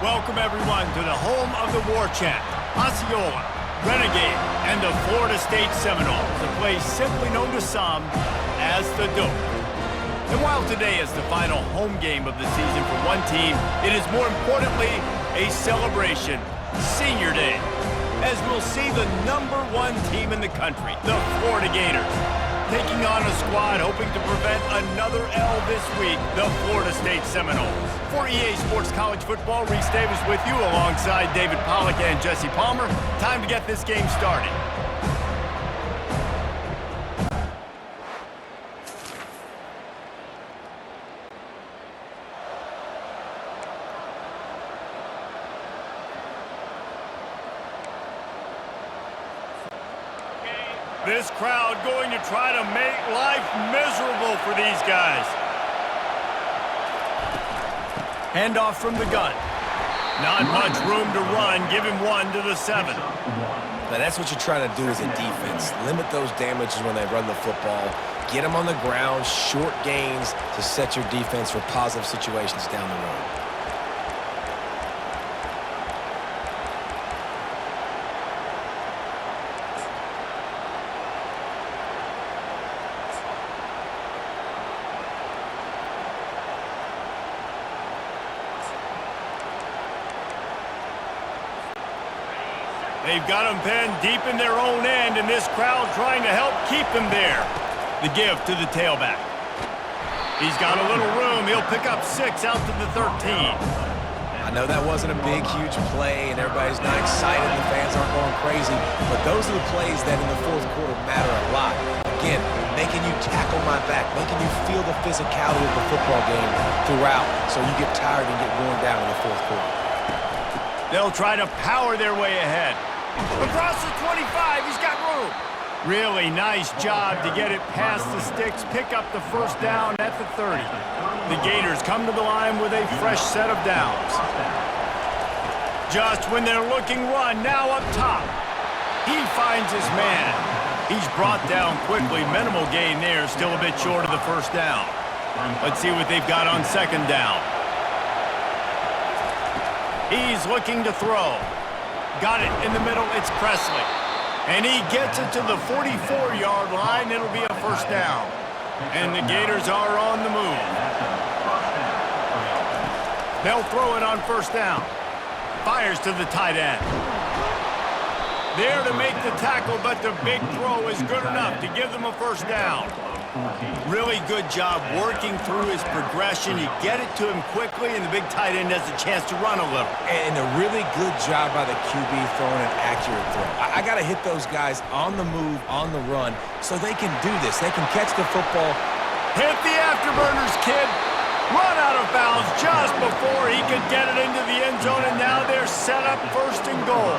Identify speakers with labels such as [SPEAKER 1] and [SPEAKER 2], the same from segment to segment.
[SPEAKER 1] Welcome, everyone, to the home of the War Chant, Osceola, Renegade, and the Florida State Seminoles, a place simply known to some as the Dope. And while today is the final home game of the season for one team, it is more importantly a celebration, Senior Day, as we'll see the #1 team in the country, the Florida Gators, taking on a squad hoping to prevent another L this week, the Florida State Seminoles. For EA Sports College Football, Reese Davis with you alongside David Pollack and Jesse Palmer. Time to get this game started. This crowd going to try to make life miserable for these guys. Handoff from the gun. Not much room to run. Give him 1 to the 7.
[SPEAKER 2] Now that's what you're trying to do as a defense. Limit those damages when they run the football. Get them on the ground, short gains to set your defense for positive situations down the road.
[SPEAKER 1] They've got them pinned deep in their own end, and this crowd trying to help keep them there. The give to the tailback. He's got a little room. He'll pick up 6 out to the 13.
[SPEAKER 2] I know that wasn't a big, huge play, and everybody's not excited. The fans aren't going crazy, but those are the plays that in the fourth quarter matter a lot. Again, making you tackle my back, making you feel the physicality of the football game throughout, so you get tired and get worn down in the fourth quarter.
[SPEAKER 1] They'll try to power their way ahead. Across the 25, he's got room. Really nice job to get it past the sticks, pick up the first down at the 30. The Gators come to the line with a fresh set of downs. Just when they're looking run, now up top. He finds his man. He's brought down quickly. Minimal gain there, still a bit short of the first down. Let's see what they've got on second down. He's looking to throw. Got it in the middle, it's Presley. And he gets it to the 44-yard line. It'll be a first down. And the Gators are on the move. They'll throw it on first down. Fires to the tight end. There to make the tackle, but the big throw is good enough to give them a first down. Really good job working through his progression. You get it to him quickly, and the big tight end has a chance to run a little.
[SPEAKER 2] And a really good job by the QB throwing an accurate throw. I got to hit those guys on the move, on the run, so they can do this. They can catch the football.
[SPEAKER 1] Hit the afterburners, kid. Run out of bounds just before he could get it into the end zone, and now they're set up first and goal.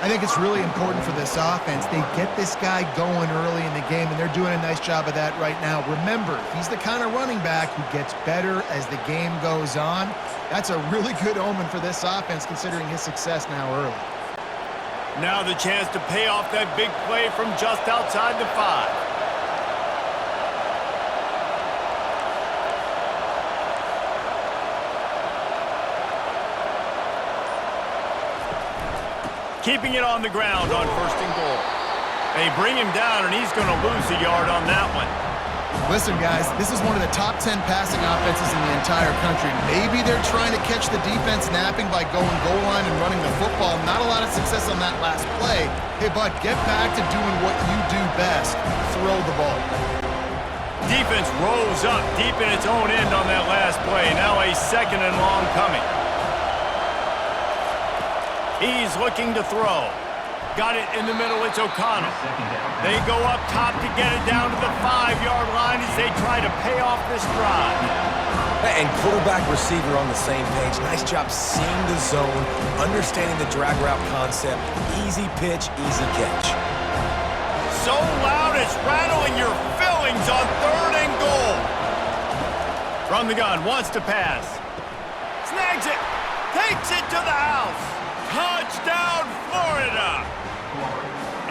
[SPEAKER 3] I think it's really important for this offense. They get this guy going early in the game, and they're doing a nice job of that right now. Remember, he's the kind of running back who gets better as the game goes on. That's a really good omen for this offense, considering his success now early.
[SPEAKER 1] Now the chance to pay off that big play from just outside the 5. Keeping it on the ground on first and goal. They bring him down, and he's going to lose a yard on that one.
[SPEAKER 3] Listen, guys, this is one of the top 10 passing offenses in the entire country. Maybe they're trying to catch the defense napping by going goal line and running the football. Not a lot of success on that last play. Hey, bud, get back to doing what you do best. Throw the ball.
[SPEAKER 1] Defense rose up deep in its own end on that last play. Now a second and long coming. He's looking to throw. Got it in the middle, it's O'Connell. They go up top to get it down to the 5-yard line as they try to pay off this drive.
[SPEAKER 2] And quarterback receiver on the same page. Nice job seeing the zone, understanding the drag route concept. Easy pitch, easy catch.
[SPEAKER 1] So loud it's rattling your fillings on third and goal. From the gun, wants to pass. Snags it, takes it to the house. Touchdown, Florida!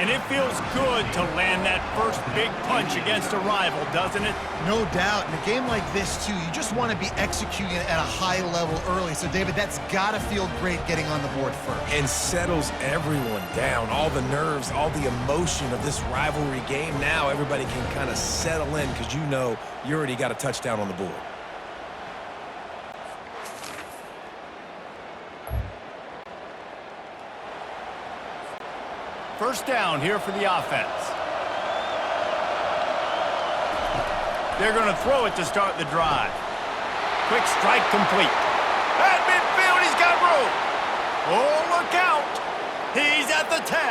[SPEAKER 1] And it feels good to land that first big punch against a rival, doesn't it?
[SPEAKER 3] No doubt. In a game like this, too, you just want to be executing it at a high level early. So, David, that's got to feel great getting on the board first.
[SPEAKER 2] And settles everyone down. All the nerves, all the emotion of this rivalry game. Now everybody can kind of settle in because you know you already got a touchdown on the board.
[SPEAKER 1] First down here for the offense. They're going to throw it to start the drive. Quick strike complete. At midfield, he's got room. Oh, look out. He's at the 10.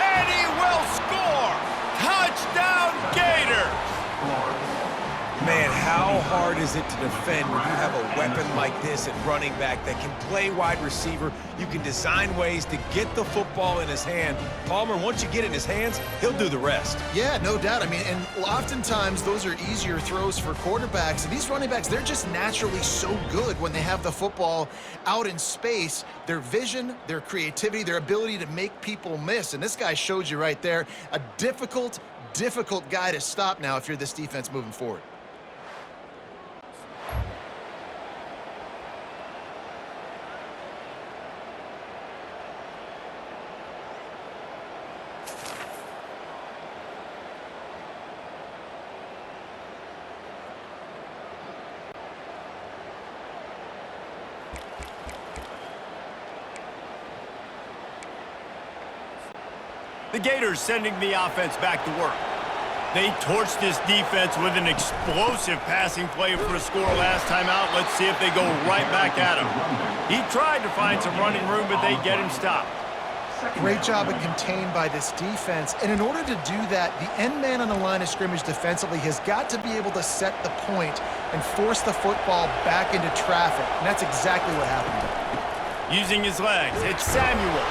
[SPEAKER 1] And he will score. Touchdown, Gators.
[SPEAKER 2] Man, how hard is it to defend when you have a weapon like this at running back that can play wide receiver? You can design ways to get the football in his hand. Palmer, once you get it in his hands, he'll do the rest.
[SPEAKER 3] Yeah, no doubt. I mean, and oftentimes those are easier throws for quarterbacks. And these running backs, they're just naturally so good when they have the football out in space. Their vision, their creativity, their ability to make people miss. And this guy showed you right there, a difficult guy to stop now if you're this defense moving forward.
[SPEAKER 1] The Gators sending the offense back to work. They torched this defense with an explosive passing play for a score last time out. Let's see if they go right back at him. He tried to find some running room, but they get him stopped.
[SPEAKER 3] Great job at contained by this defense. And in order to do that, the end man on the line of scrimmage defensively has got to be able to set the point and force the football back into traffic. And that's exactly what happened there.
[SPEAKER 1] Using his legs, it's Samuel.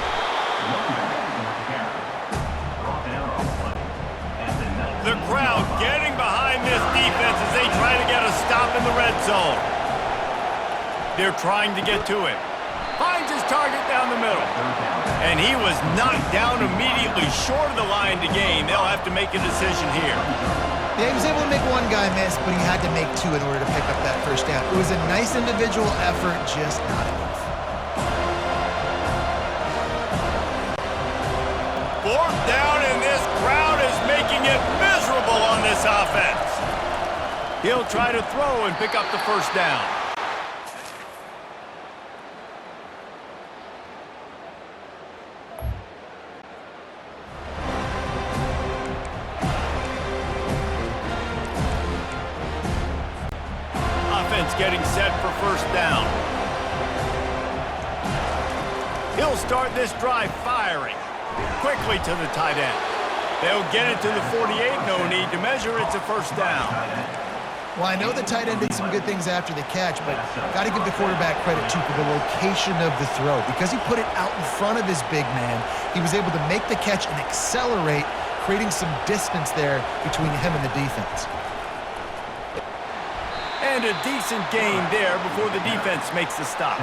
[SPEAKER 1] The crowd getting behind this defense as they try to get a stop in the red zone. They're trying to get to him. Finds his target down the middle. And he was knocked down immediately short of the line to gain. They'll have to make a decision here.
[SPEAKER 3] Yeah, he was able to make one guy miss, but he had to make two in order to pick up that first down. It was a nice individual effort, just not enough.
[SPEAKER 1] Fourth down, and this crowd is making it miserable on this offense. He'll try to throw and pick up the first down. Offense getting set for first down. He'll start this drive firing. Quickly to the tight end. They'll get it to the 48. No need to measure. It's a first down.
[SPEAKER 3] Well, I know the tight end did some good things after the catch, but got to give the quarterback credit, too, for the location of the throw. Because he put it out in front of his big man, he was able to make the catch and accelerate, creating some distance there between him and the defense.
[SPEAKER 1] And a decent gain there before the defense makes the stop.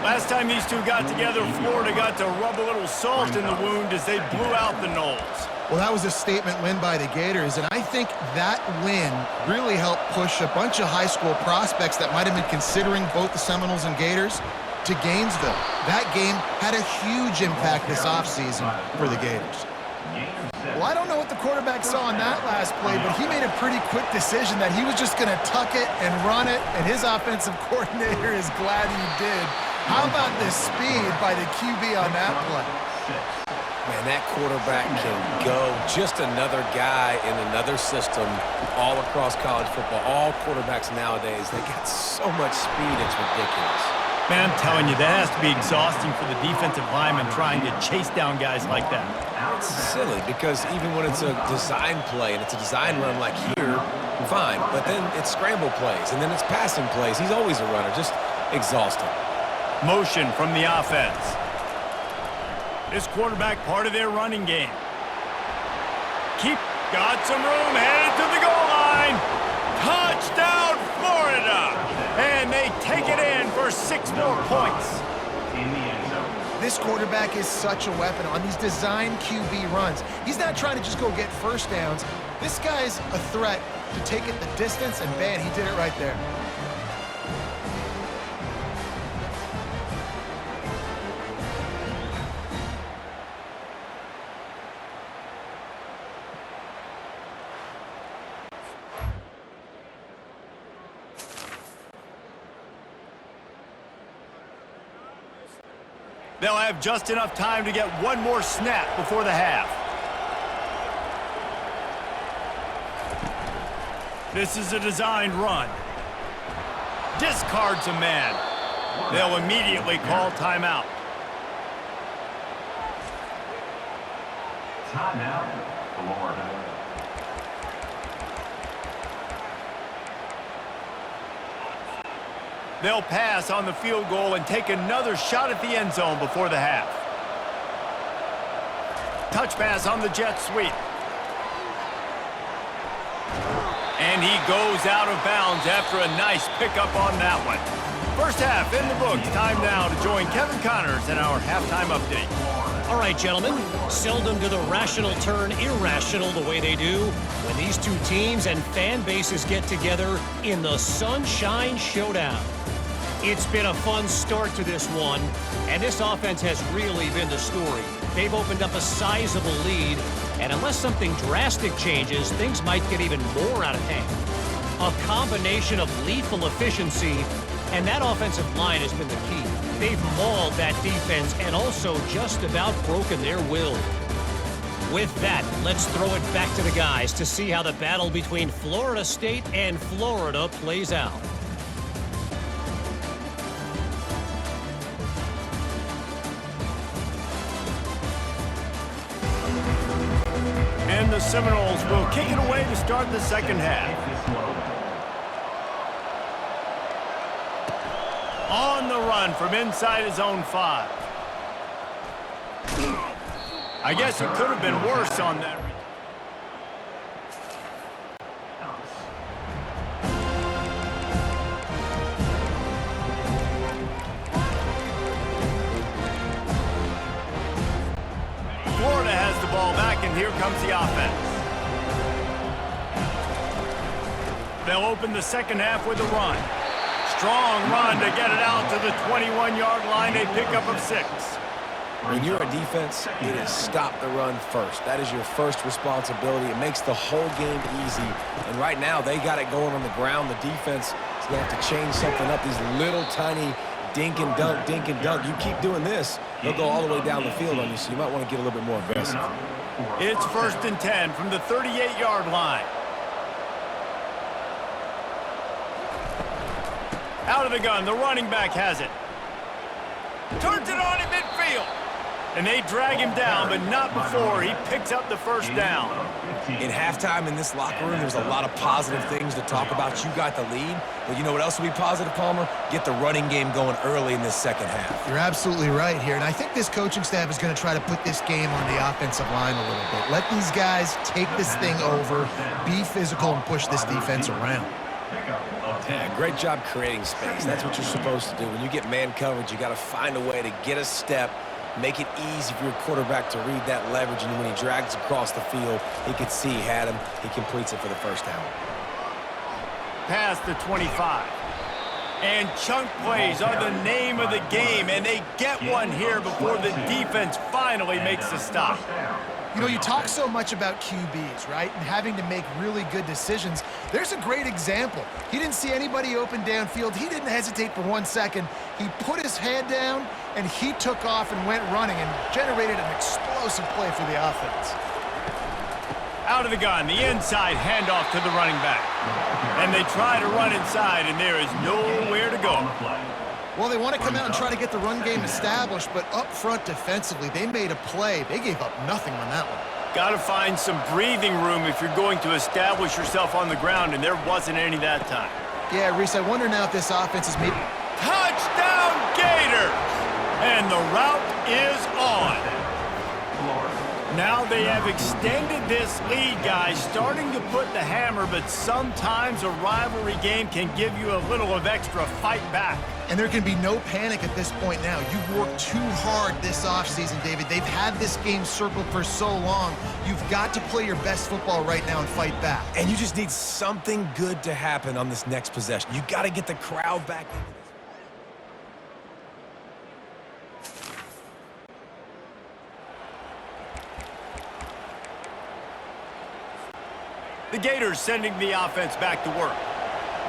[SPEAKER 1] Last time these two got together, Florida got to rub a little salt in the wound as they blew out the Noles.
[SPEAKER 3] Well, that was a statement win by the Gators, and I think that win really helped push a bunch of high school prospects that might have been considering both the Seminoles and Gators to Gainesville. That game had a huge impact this offseason for the Gators. Well, I don't know what the quarterback saw on that last play, but he made a pretty quick decision that he was just going to tuck it and run it, and his offensive coordinator is glad he did. How about the speed by the QB on that play?
[SPEAKER 2] Man, that quarterback can go. Just another guy in another system all across college football. All quarterbacks nowadays, they got so much speed, it's ridiculous.
[SPEAKER 1] Man, I'm telling you, that has to be exhausting for the defensive lineman trying to chase down guys like that.
[SPEAKER 2] It's silly because even when it's a design play and it's a design run like here, fine. But then it's scramble plays and then it's passing plays. He's always a runner, just exhausting.
[SPEAKER 1] Motion from the offense. This quarterback part of their running game. Got some room, headed to the goal line. Touchdown, Florida! And they take it in for 6 more points.
[SPEAKER 3] This quarterback is such a weapon on these design QB runs. He's not trying to just go get first downs. This guy's a threat to take it the distance, and man, he did it right there.
[SPEAKER 1] They'll have just enough time to get one more snap before the half. This is a designed run. Discards a man. They'll immediately call timeout.
[SPEAKER 4] Timeout, Florida.
[SPEAKER 1] They'll pass on the field goal and take another shot at the end zone before the half. Touch pass on the jet sweep. And he goes out of bounds after a nice pickup on that one. First half in the books. Time now to join Kevin Connors in our halftime update.
[SPEAKER 5] All right, gentlemen, seldom do the rational turn irrational the way they do when these two teams and fan bases get together in the Sunshine Showdown. It's been a fun start to this one, and this offense has really been the story. They've opened up a sizable lead, and unless something drastic changes, things might get even more out of hand. A combination of lethal efficiency, and that offensive line has been the key. They've mauled that defense and also just about broken their will. With that, let's throw it back to the guys to see how the battle between Florida State and Florida plays out.
[SPEAKER 1] And the Seminoles will kick it away to start the second half. On the run from inside his own 5. I guess it could have been worse on that. Florida has the ball back, and here comes the offense. They'll open the second half with a run. Strong run to get it out to the 21-yard line. A pickup of 6.
[SPEAKER 2] When you're a defense, it is stop the run first. That is your first responsibility. It makes the whole game easy. And right now, they got it going on the ground. The defense is going to have to change something up. These little tiny dink and dunk, dink and dunk. You keep doing this, they'll go all the way down the field on you, so you might want to get a little bit more aggressive.
[SPEAKER 1] It's 1st and 10 from the 38-yard line. Out of the gun, the running back has it. Turns it on in midfield. And they drag him down, but not before he picks up the first down.
[SPEAKER 2] In halftime in this locker room, there's a lot of positive things to talk about. You got the lead, but you know what else will be positive, Palmer? Get the running game going early in this second half.
[SPEAKER 3] You're absolutely right here, and I think this coaching staff is going to try to put this game on the offensive line a little bit. Let these guys take this thing over, be physical, and push this defense around.
[SPEAKER 2] Yeah, great job creating space. That's what you're supposed to do. When you get man coverage, you got to find a way to get a step, make it easy for your quarterback to read that leverage, and when he drags across the field, he can see he had him. He completes it for the first down.
[SPEAKER 1] Past the 25. And chunk plays are the name of the game, and they get one here before the defense finally makes the stop.
[SPEAKER 3] You know, you talk so much about QBs, right, and having to make really good decisions. There's a great example. He didn't see anybody open downfield. He didn't hesitate for 1 second. He put his head down, and he took off and went running and generated an explosive play for the offense.
[SPEAKER 1] Out of the gun, the inside handoff to the running back. And they try to run inside, and there is nowhere to go.
[SPEAKER 3] Well, they want to come out and try to get the run game established, but up front defensively, they made a play. They gave up nothing on that one.
[SPEAKER 1] Got to find some breathing room if you're going to establish yourself on the ground, and there wasn't any that time.
[SPEAKER 3] Yeah, Reese, I wonder now if this offense is maybe...
[SPEAKER 1] Touchdown, Gators! And the route is on. Now they have extended this lead, guys, starting to put the hammer, but sometimes a rivalry game can give you a little of extra fight back.
[SPEAKER 3] And there can be no panic at this point now. You've worked too hard this offseason, David. They've had this game circled for so long. You've got to play your best football right now and fight back.
[SPEAKER 2] And you just need something good to happen on this next possession. You got to get the crowd back into this.
[SPEAKER 1] The Gators sending the offense back to work.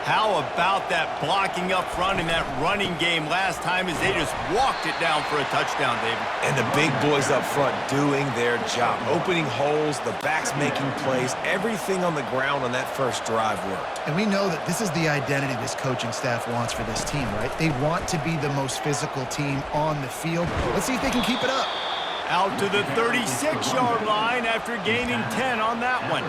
[SPEAKER 1] How about that blocking up front in that running game last time as they just walked it down for a touchdown, David?
[SPEAKER 2] And the big boys up front doing their job, opening holes, the backs making plays, everything on the ground on that first drive worked.
[SPEAKER 3] And we know that this is the identity this coaching staff wants for this team, right? They want to be the most physical team on the field. Let's see if they can keep it up.
[SPEAKER 1] Out to the 36-yard line after gaining 10 on that one.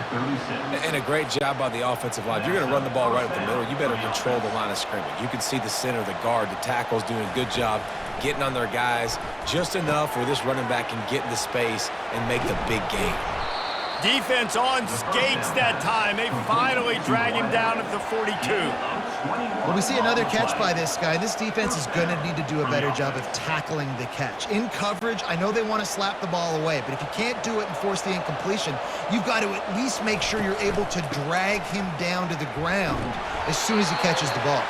[SPEAKER 2] And a great job by the offensive line. If you're going to run the ball right up the middle, you better control the line of scrimmage. You can see the center, the guard, the tackles doing a good job getting on their guys just enough where this running back can get into space and make the big gain.
[SPEAKER 1] Defense on skates that time. They finally drag him down at the 42.
[SPEAKER 3] Well, we see another catch by this guy. This defense is going to need to do a better job of tackling the catch. In coverage, I know they want to slap the ball away, but if you can't do it and force the incompletion, you've got to at least make sure you're able to drag him down to the ground as soon as he catches the ball.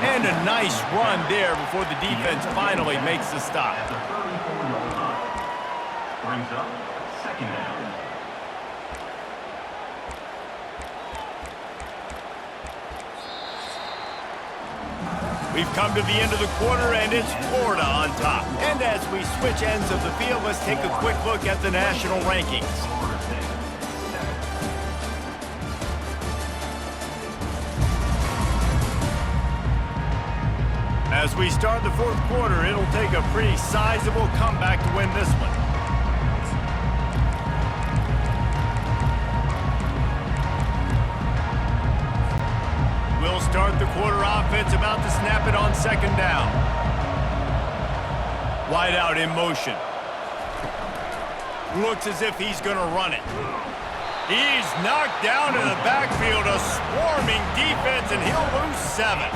[SPEAKER 1] And a nice run there before the defense finally makes the stop.
[SPEAKER 4] Brings up second down.
[SPEAKER 1] We've come to the end of the quarter, and it's Florida on top. And as we switch ends of the field, let's take a quick look at the national rankings. As we start the fourth quarter, it'll take a pretty sizable comeback to win this one. We'll start the quarter offense about to snap it on second down. Wide out in motion. Looks as if he's going to run it. He's knocked down in the backfield, a swarming defense, and he'll lose 7.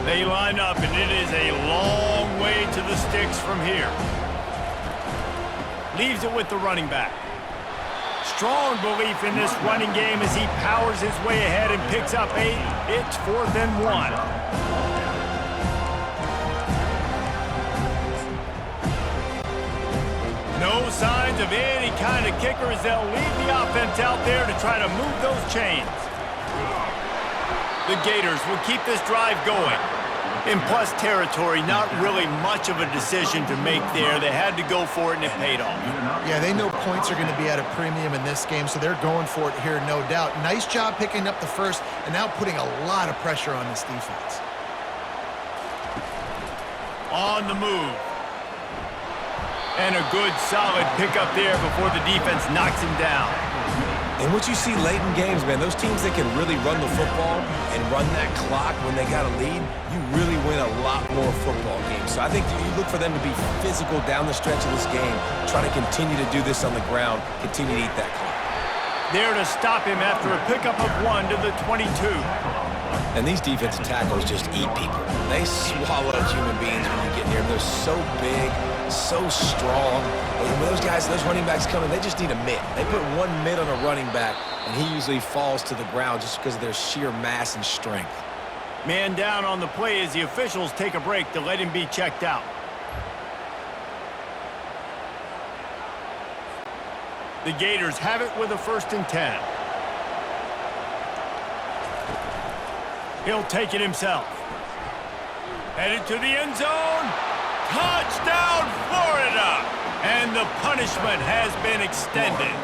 [SPEAKER 1] They line up, and it is a long way to the sticks from here. Leaves it with the running back. Strong belief in this running game as he powers his way ahead and picks up 8. It's 4th and 1. No signs of any kind of kicker as they'll leave the offense out there to try to move those chains. The Gators will keep this drive going. In plus territory, not really much of a decision to make there. They had to go for it, and it paid off.
[SPEAKER 3] Yeah, they know points are going to be at a premium in this game, so they're going for it here, no doubt. Nice job picking up the first and now putting a lot of pressure on this defense.
[SPEAKER 1] On the move. And a good, solid pickup there before the defense knocks him down.
[SPEAKER 2] And what you see late in games, man, those teams that can really run the football and run that clock when they got a lead, you really win a lot more football games. So I think you look for them to be physical down the stretch of this game, try to continue to do this on the ground, continue to eat that clock.
[SPEAKER 1] There to stop him after a pickup of 1 to the 22.
[SPEAKER 2] And these defensive tackles just eat people. They swallow human beings when you get near them. They're so big, so strong. And when those guys, those running backs come in, they just need a mitt. They put 1 mitt on a running back, and he usually falls to the ground just because of their sheer mass and strength.
[SPEAKER 1] Man down on the play as the officials take a break to let him be checked out. The Gators have it with a 1st and 10. He'll take it himself. Headed to the end zone. Touchdown, Florida! And the punishment has been extended.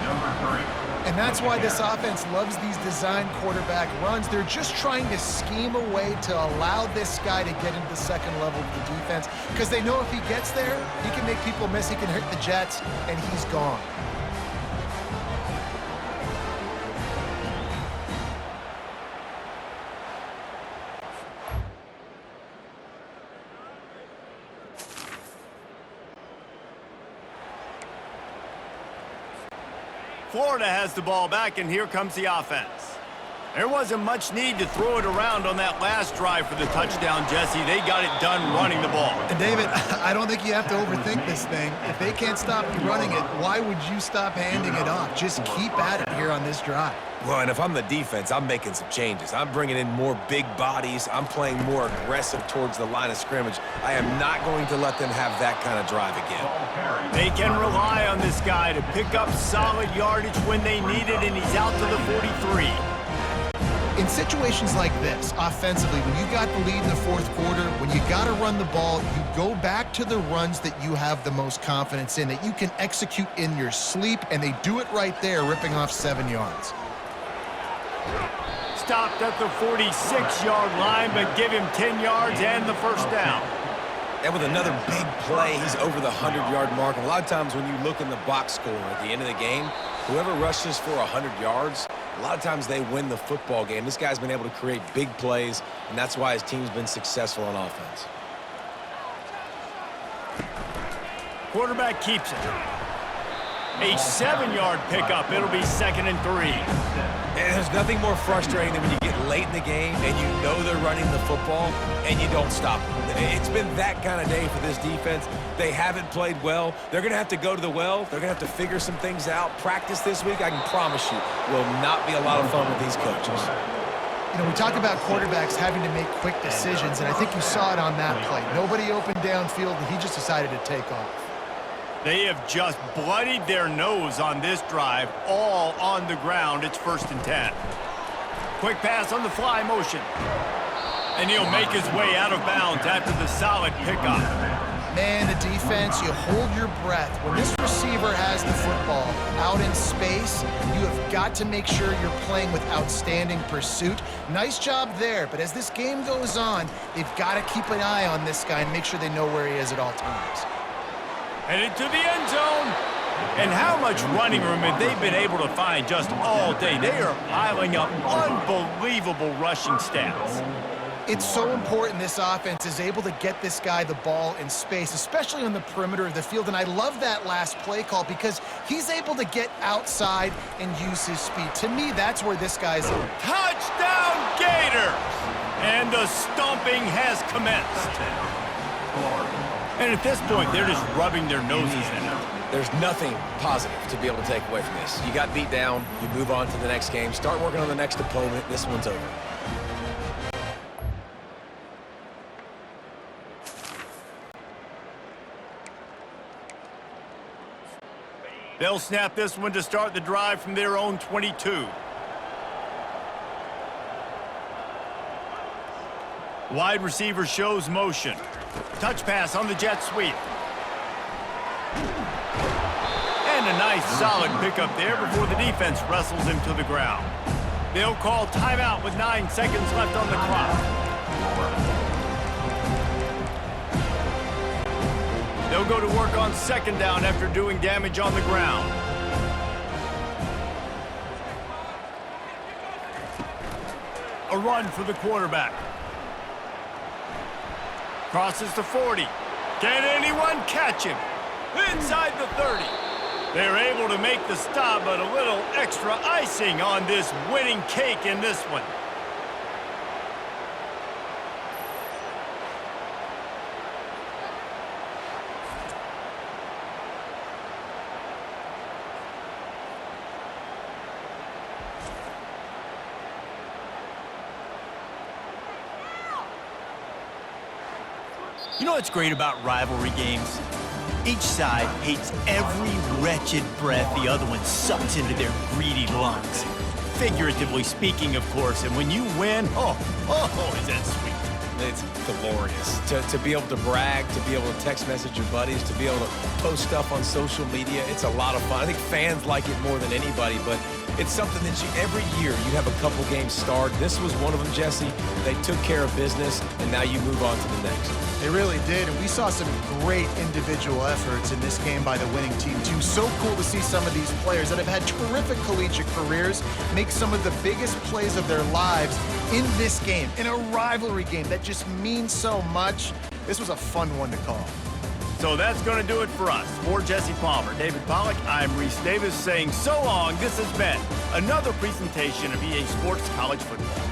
[SPEAKER 4] Number 3.
[SPEAKER 3] And that's why this offense loves these design quarterback runs. They're just trying to scheme a way to allow this guy to get into the second level of the defense because they know if he gets there, he can make people miss, he can hit the Jets, and he's gone.
[SPEAKER 1] Florida has the ball back, and here comes the offense. There wasn't much need to throw it around on that last drive for the touchdown, Jesse. They got it done running the ball.
[SPEAKER 3] And David, I don't think you have to overthink this thing. If they can't stop you running it, why would you stop handing it off? Just keep at it here on this drive.
[SPEAKER 2] Well, and if I'm the defense, I'm making some changes. I'm bringing in more big bodies. I'm playing more aggressive towards the line of scrimmage. I am not going to let them have that kind of drive again.
[SPEAKER 1] They can rely on this guy to pick up solid yardage when they need it, and he's out to the 43.
[SPEAKER 3] In situations like this, offensively, when you got the lead in the fourth quarter, when you got to run the ball, you go back to the runs that you have the most confidence in, that you can execute in your sleep, and they do it right there, ripping off 7 yards.
[SPEAKER 1] Stopped at the 46-yard line, but give him 10 yards and the first down.
[SPEAKER 2] And with another big play, he's over the 100-yard mark. And a lot of times when you look in the box score at the end of the game, whoever rushes for 100 yards, a lot of times they win the football game. This guy's been able to create big plays, and that's why his team's been successful on offense.
[SPEAKER 1] Quarterback keeps it. A 7-yard pickup. It'll be 2nd and 3.
[SPEAKER 2] And there's nothing more frustrating than when you get late in the game and you know they're running the football and you don't stop them. It's been that kind of day for this defense. They haven't played well. They're going to have to go to the well. They're going to have to figure some things out. Practice this week, I can promise you, will not be a lot of fun with these coaches.
[SPEAKER 3] You know, we talk about quarterbacks having to make quick decisions, and I think you saw it on that play. Nobody opened downfield, and he just decided to take off.
[SPEAKER 1] They have just bloodied their nose on this drive, all on the ground. It's 1st and 10. Quick pass on the fly motion. And he'll make his way out of bounds after the solid pickup.
[SPEAKER 3] Man, the defense, you hold your breath. When this receiver has the football out in space, you have got to make sure you're playing with outstanding pursuit. Nice job there, but as this game goes on, they've got to keep an eye on this guy and make sure they know where he is at all times.
[SPEAKER 1] Headed to the end zone. And how much running room have they been able to find just all day? They are piling up unbelievable rushing stats.
[SPEAKER 3] It's so important this offense is able to get this guy the ball in space, especially on the perimeter of the field. And I love that last play call because he's able to get outside and use his speed. To me, that's where this guy's...
[SPEAKER 1] Touchdown, Gators! And the stomping has commenced. And at this point, they're just rubbing their noses in it.
[SPEAKER 2] There's nothing positive to be able to take away from this. You got beat down, you move on to the next game, start working on the next opponent. This one's over.
[SPEAKER 1] They'll snap this one to start the drive from their own 22. Wide receiver shows motion. Touch pass on the jet sweep. And a nice solid pickup there before the defense wrestles him to the ground. They'll call timeout with 9 seconds left on the clock. They'll go to work on 2nd down after doing damage on the ground. A run for the quarterback. Crosses the 40. Can anyone catch him? Inside the 30. They're able to make the stop, but a little extra icing on this winning cake in this one. You know what's great about rivalry games? Each side hates every wretched breath the other one sucks into their greedy lungs. Figuratively speaking, of course, and when you win, oh, is that sweet.
[SPEAKER 2] It's glorious. To be able to brag, to be able to text message your buddies, to be able to post stuff on social media, it's a lot of fun. I think fans like it more than anybody, but it's something that every year you have a couple games starred. This was one of them, Jesse. They took care of business, and now you move on to the next.
[SPEAKER 3] They really did, and we saw some great individual efforts in this game by the winning team, too. So cool to see some of these players that have had terrific collegiate careers make some of the biggest plays of their lives in this game, in a rivalry game that just means so much. This was a fun one to call.
[SPEAKER 1] So that's going to do it for us. For Jesse Palmer, David Pollack, I'm Reese Davis saying so long. This has been another presentation of EA Sports College Football.